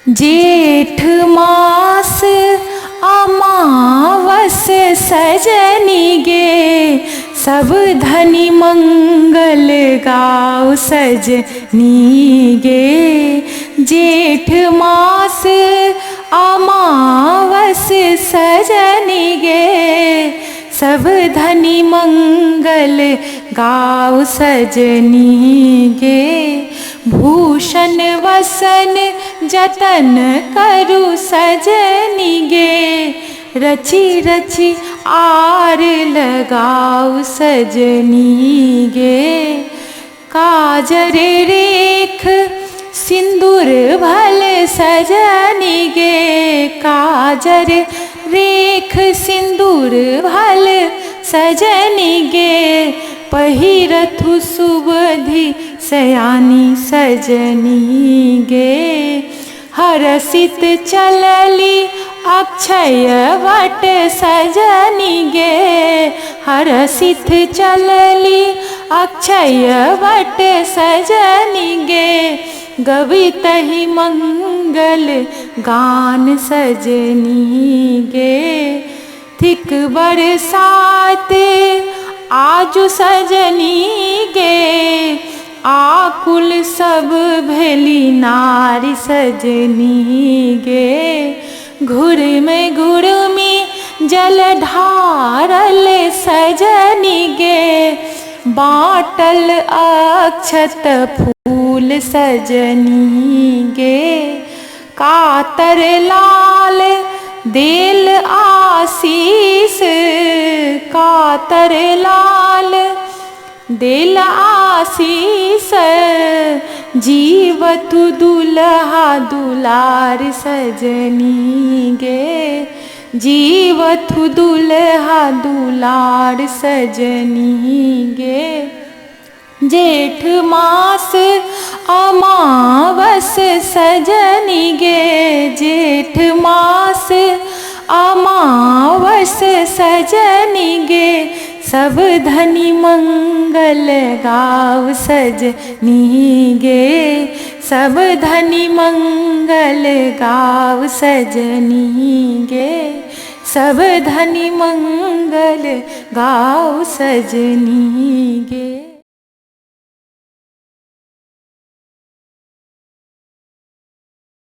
जेठ मास अमावस सजनी गे, सब धनी मंगल गाओ सजनी गे। जेठ मास अमावस सजनी गे, सब धनी मंगल गाओ सजनी गे। भूषण वसन जतन करु सजनी गे, रची रची आर लगाओ सजनी गे। काजर रेख सिंदूर भल सजनी गे, काजर रेख सिंदूर भल सजनी गे। पहिरथु सुबधि सयानी सजनी गे, हरसित चलली अक्षय वट सजनी गे। हरसित चलली अक्षय वट सजनी गे, गवितहि मंगल गान सजनी गे। थिक बरसात आजु सजनी गे, आकुल सब भेली नारी सजनी गे। घुर में घुरमी जल ढारल सजनी गे, बाटल अक्षत फूल सजनी गे। कातर लाल देल आशीष, कातर लाल देल आशीष। जीवतु दुल्हा दुलार सजनी गे, जीवतु दुल्हा दुलार सजनी गे। जेठ मास अमावस सजनी गे, जेठ मास अमावस सजनी गे। सब धनी मंगल गाओ सजनी गे, सब धनी मंगल गाओ सजनी गे। सब धनी मंगल गाओ सजनी गे।